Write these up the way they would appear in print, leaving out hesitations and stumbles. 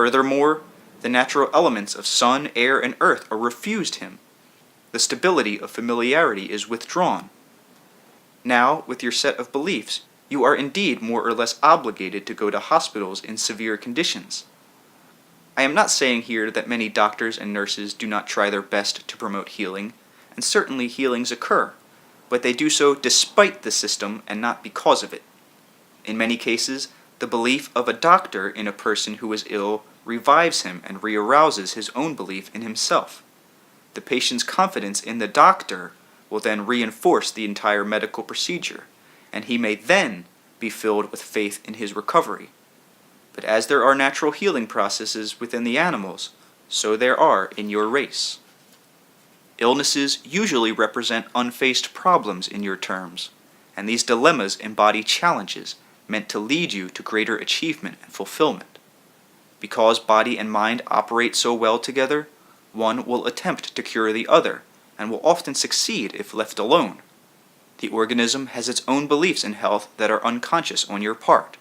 Furthermore, the natural elements of sun, air, and earth are refused him. The stability of familiarity is withdrawn. Now, with your set of beliefs, you are indeed more or less obligated to go to hospitals in severe conditions. I am not saying here that many doctors and nurses do not try their best to promote healing, and certainly healings occur, but they do so despite the system and not because of it. In many cases, the belief of a doctor in a person who is ill revives him and rearouses his own belief in himself. The patient's confidence in the doctor will then reinforce the entire medical procedure, and he may then be filled with faith in his recovery. But as there are natural healing processes within the animals, so there are in your race. Illnesses usually represent unfaced problems in your terms, and these dilemmas embody challenges meant to lead you to greater achievement and fulfillment. Because body and mind operate so well together, one will attempt to cure the other, and will often succeed if left alone. The organism has its own beliefs in health that are unconscious on your part.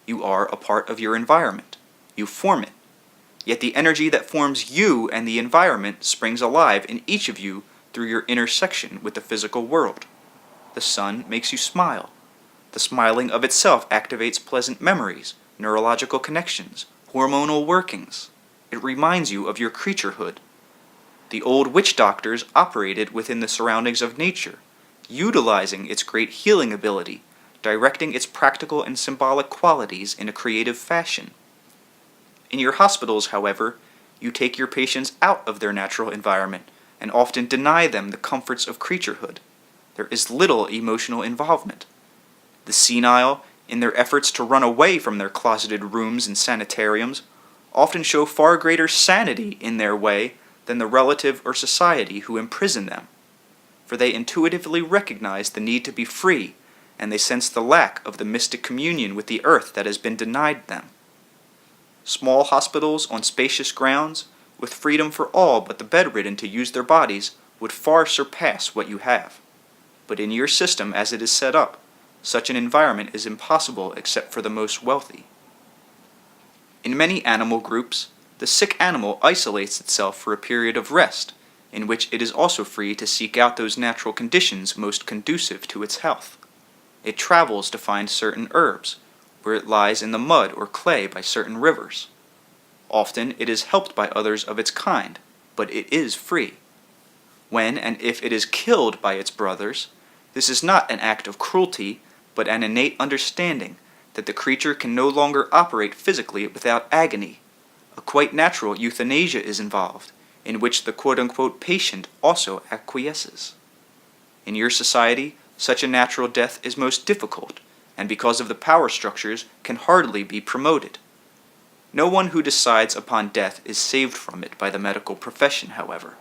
You are a part of your environment. You form it. Yet the energy that forms you and the environment springs alive in each of you through your intersection with the physical world. The sun makes you smile. The smiling of itself activates pleasant memories, neurological connections, hormonal workings. It reminds you of your creaturehood. The old witch doctors operated within the surroundings of nature, utilizing its great healing ability, directing its practical and symbolic qualities in a creative fashion. In your hospitals, however, you take your patients out of their natural environment and often deny them the comforts of creaturehood. There is little emotional involvement. The senile, in their efforts to run away from their closeted rooms and sanitariums, often show far greater sanity in their way than the relative or society who imprison them, for they intuitively recognize the need to be free, and they sense the lack of the mystic communion with the earth that has been denied them. Small hospitals on spacious grounds, with freedom for all but the bedridden to use their bodies, would far surpass what you have. But in your system as it is set up, such an environment is impossible except for the most wealthy. In many animal groups, the sick animal isolates itself for a period of rest, in which it is also free to seek out those natural conditions most conducive to its health. It travels to find certain herbs, where it lies in the mud or clay by certain rivers. Often it is helped by others of its kind, but it is free. When and if it is killed by its brothers, this is not an act of cruelty, but an innate understanding that the creature can no longer operate physically without agony. A quite natural euthanasia is involved, in which the quote-unquote patient also acquiesces. In your society, such a natural death is most difficult, and because of the power structures, can hardly be promoted. No one who decides upon death is saved from it by the medical profession, however.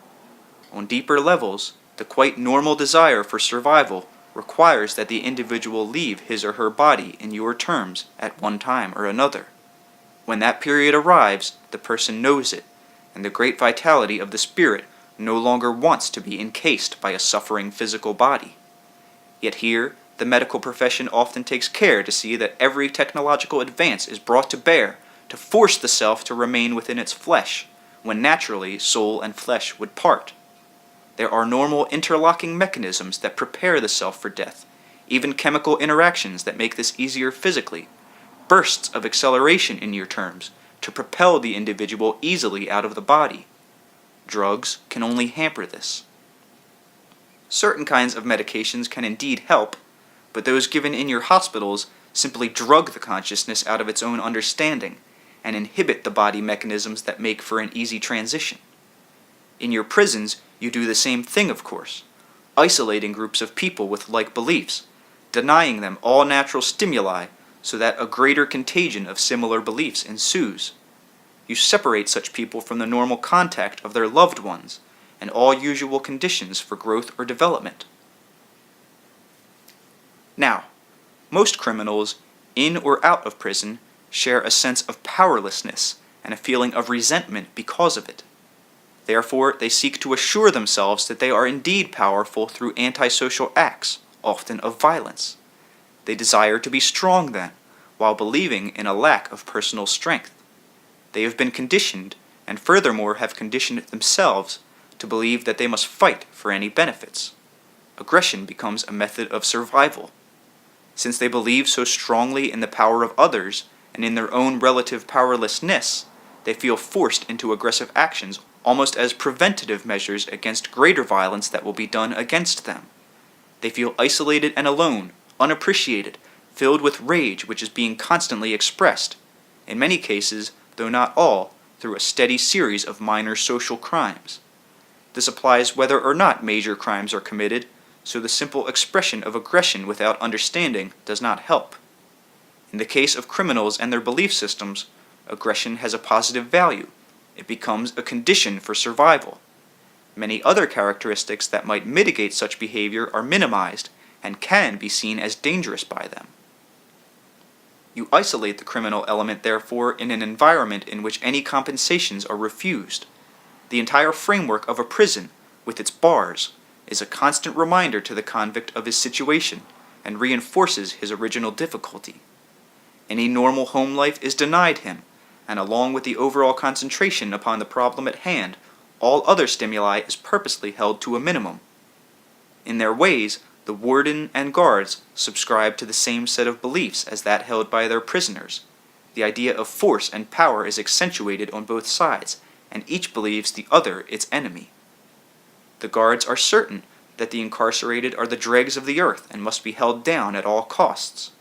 On deeper levels, the quite normal desire for survival requires that the individual leave his or her body in your terms at one time or another. When that period arrives, the person knows it, and the great vitality of the spirit no longer wants to be encased by a suffering physical body. Yet here, the medical profession often takes care to see that every technological advance is brought to bear to force the self to remain within its flesh, when naturally soul and flesh would part. There are normal interlocking mechanisms that prepare the self for death, even chemical interactions that make this easier physically, bursts of acceleration in your terms, to propel the individual easily out of the body. Drugs can only hamper this. Certain kinds of medications can indeed help, but those given in your hospitals simply drug the consciousness out of its own understanding and inhibit the body mechanisms that make for an easy transition. In your prisons, you do the same thing, of course, isolating groups of people with like beliefs, denying them all natural stimuli so that a greater contagion of similar beliefs ensues. You separate such people from the normal contact of their loved ones and all usual conditions for growth or development. Now, most criminals, in or out of prison, share a sense of powerlessness and a feeling of resentment because of it. Therefore, they seek to assure themselves that they are indeed powerful through antisocial acts, often of violence. They desire to be strong then, while believing in a lack of personal strength. They have been conditioned, and furthermore have conditioned themselves, to believe that they must fight for any benefits. Aggression becomes a method of survival. Since they believe so strongly in the power of others and in their own relative powerlessness, they feel forced into aggressive actions almost as preventative measures against greater violence that will be done against them. They feel isolated and alone, unappreciated, filled with rage which is being constantly expressed, in many cases, though not all, through a steady series of minor social crimes. This applies whether or not major crimes are committed, so the simple expression of aggression without understanding does not help. In the case of criminals and their belief systems, aggression has a positive value. It becomes a condition for survival. Many other characteristics that might mitigate such behavior are minimized and can be seen as dangerous by them. You isolate the criminal element, therefore, in an environment in which any compensations are refused. The entire framework of a prison, with its bars, is a constant reminder to the convict of his situation and reinforces his original difficulty. Any normal home life is denied him, and along with the overall concentration upon the problem at hand, all other stimuli is purposely held to a minimum. In their ways, the warden and guards subscribe to the same set of beliefs as that held by their prisoners. The idea of force and power is accentuated on both sides, and each believes the other its enemy. The guards are certain that the incarcerated are the dregs of the earth and must be held down at all costs.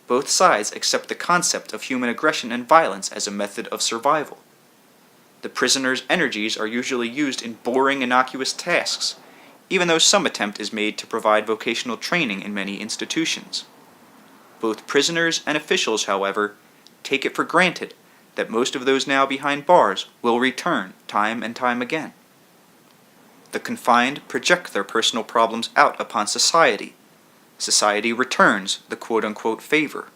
Both sides accept the concept of human aggression and violence as a method of survival. The prisoner's energies are usually used in boring, innocuous tasks, even though some attempt is made to provide vocational training in many institutions. Both prisoners and officials, however, take it for granted that most of those now behind bars will return time and time again. The confined project their personal problems out upon society. Society returns the quote-unquote favor.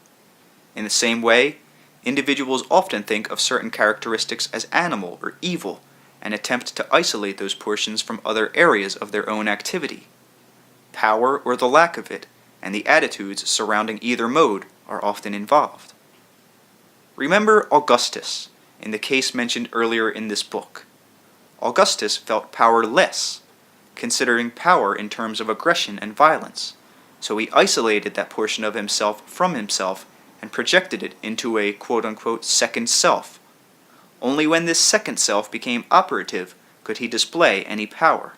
In the same way, individuals often think of certain characteristics as animal or evil, and attempt to isolate those portions from other areas of their own activity. Power or the lack of it, and the attitudes surrounding either mode are often involved. Remember Augustus, in the case mentioned earlier in this book. Augustus felt powerless, considering power in terms of aggression and violence, so he isolated that portion of himself from himself and projected it into a quote-unquote second self. Only when this second self became operative could he display any power.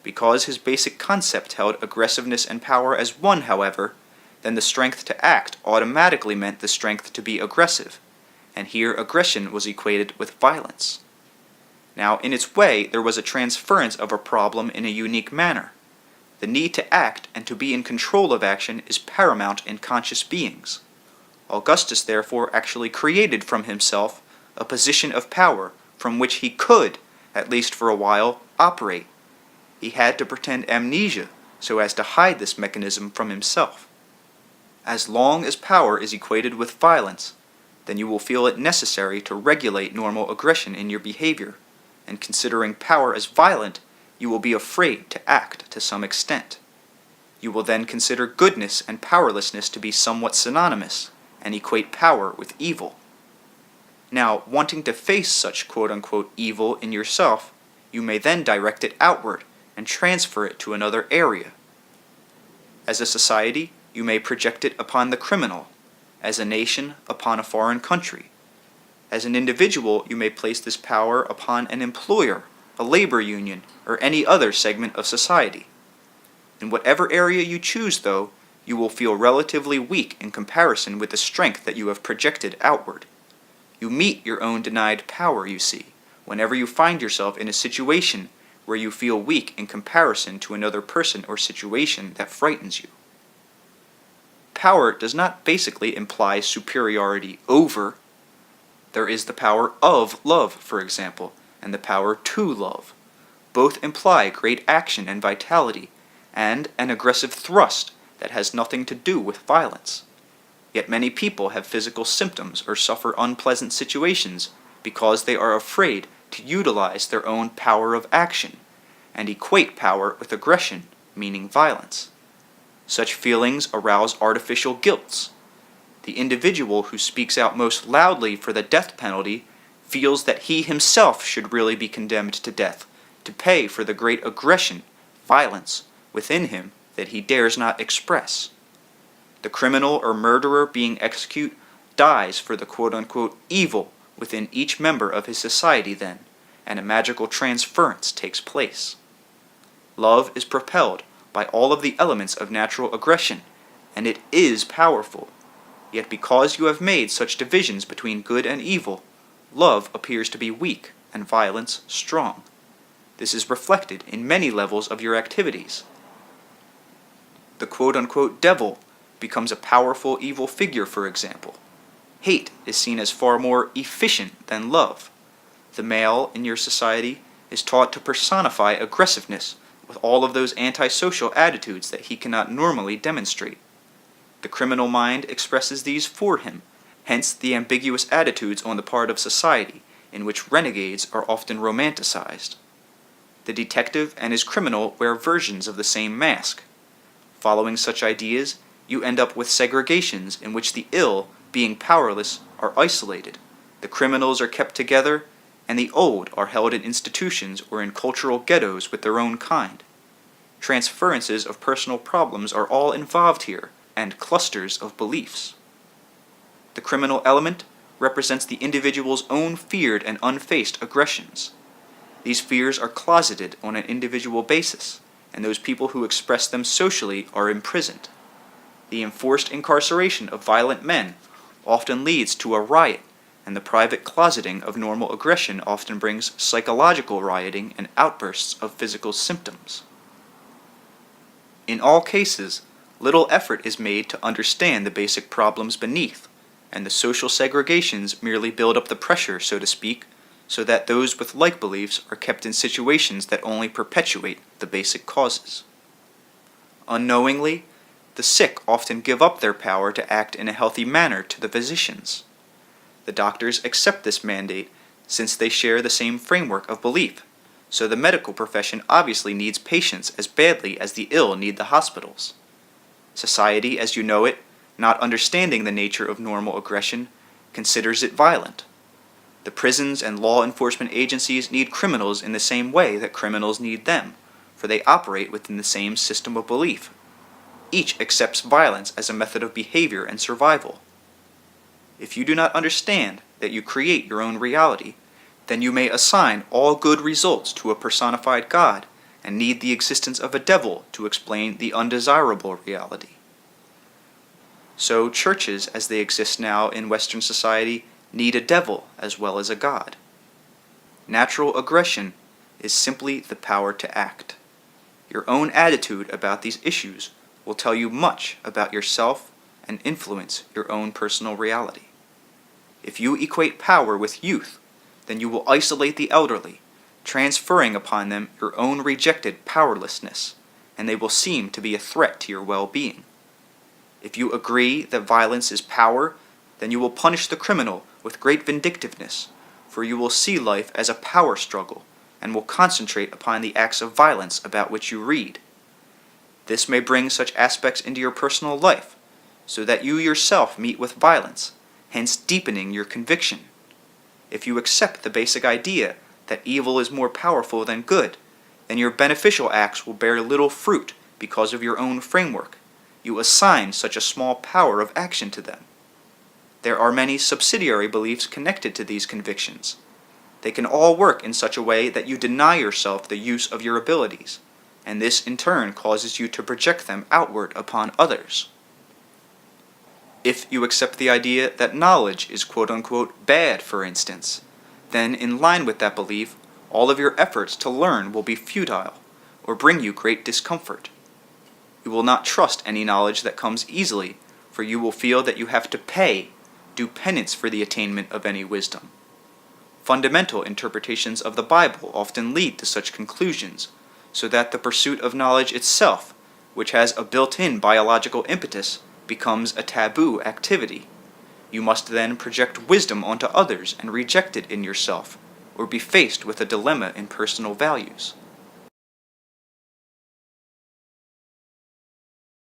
Because his basic concept held aggressiveness and power as one, however, then the strength to act automatically meant the strength to be aggressive, and here aggression was equated with violence. Now, in its way, there was a transference of a problem in a unique manner. The need to act and to be in control of action is paramount in conscious beings. Augustus, therefore, actually created from himself a position of power from which he could, at least for a while, operate. He had to pretend amnesia so as to hide this mechanism from himself. As long as power is equated with violence, then you will feel it necessary to regulate normal aggression in your behavior, and considering power as violent, you will be afraid to act to some extent. You will then consider goodness and powerlessness to be somewhat synonymous, and equate power with evil. Now, wanting to face such quote-unquote evil in yourself, you may then direct it outward and transfer it to another area. As a society, you may project it upon the criminal, as a nation upon a foreign country. As an individual, you may place this power upon an employer, a labor union, or any other segment of society. In whatever area you choose, though, you will feel relatively weak in comparison with the strength that you have projected outward. You meet your own denied power, you see, whenever you find yourself in a situation where you feel weak in comparison to another person or situation that frightens you. Power does not basically imply superiority over. There is the power of love, for example, and the power to love. Both imply great action and vitality, and an aggressive thrust that has nothing to do with violence. Yet many people have physical symptoms or suffer unpleasant situations because they are afraid to utilize their own power of action, and equate power with aggression, meaning violence. Such feelings arouse artificial guilts. The individual who speaks out most loudly for the death penalty feels that he himself should really be condemned to death, to pay for the great aggression, violence, within him that he dares not express. The criminal or murderer being executed dies for the quote-unquote evil within each member of his society then, and a magical transference takes place. Love is propelled by all of the elements of natural aggression, and it is powerful. Yet because you have made such divisions between good and evil, love appears to be weak and violence strong. This is reflected in many levels of your activities. The quote-unquote devil becomes a powerful evil figure, for example. Hate is seen as far more efficient than love. The male in your society is taught to personify aggressiveness with all of those antisocial attitudes that he cannot normally demonstrate. The criminal mind expresses these for him, hence the ambiguous attitudes on the part of society, in which renegades are often romanticized. The detective and his criminal wear versions of the same mask. Following such ideas, you end up with segregations in which the ill, being powerless, are isolated, the criminals are kept together, and the old are held in institutions or in cultural ghettos with their own kind. Transferences of personal problems are all involved here, and clusters of beliefs. The criminal element represents the individual's own feared and unfaced aggressions. These fears are closeted on an individual basis, and those people who express them socially are imprisoned. The enforced incarceration of violent men often leads to a riot, and the private closeting of normal aggression often brings psychological rioting and outbursts of physical symptoms. In all cases, little effort is made to understand the basic problems beneath, and the social segregations merely build up the pressure, so to speak, so that those with like beliefs are kept in situations that only perpetuate the basic causes. Unknowingly, the sick often give up their power to act in a healthy manner to the physicians. The doctors accept this mandate since they share the same framework of belief, so the medical profession obviously needs patients as badly as the ill need the hospitals. Society, as you know it, not understanding the nature of normal aggression, considers it violent. The prisons and law enforcement agencies need criminals in the same way that criminals need them, for they operate within the same system of belief. Each accepts violence as a method of behavior and survival. If you do not understand that you create your own reality, then you may assign all good results to a personified God and need the existence of a devil to explain the undesirable reality. So churches, as they exist now in Western society, need a devil as well as a God. Natural aggression is simply the power to act. Your own attitude about these issues will tell you much about yourself and influence your own personal reality. If you equate power with youth, then you will isolate the elderly, transferring upon them your own rejected powerlessness, and they will seem to be a threat to your well-being. If you agree that violence is power, then you will punish the criminal with great vindictiveness, for you will see life as a power struggle, and will concentrate upon the acts of violence about which you read. This may bring such aspects into your personal life, so that you yourself meet with violence, hence deepening your conviction. If you accept the basic idea that evil is more powerful than good, then your beneficial acts will bear little fruit because of your own framework. You assign such a small power of action to them. There are many subsidiary beliefs connected to these convictions. They can all work in such a way that you deny yourself the use of your abilities, and this in turn causes you to project them outward upon others. If you accept the idea that knowledge is quote-unquote bad, for instance, then in line with that belief, all of your efforts to learn will be futile, or bring you great discomfort. You will not trust any knowledge that comes easily, for you will feel that you have to do penance for the attainment of any wisdom. Fundamental interpretations of the Bible often lead to such conclusions, so that the pursuit of knowledge itself, which has a built-in biological impetus, becomes a taboo activity. You must then project wisdom onto others and reject it in yourself, or be faced with a dilemma in personal values.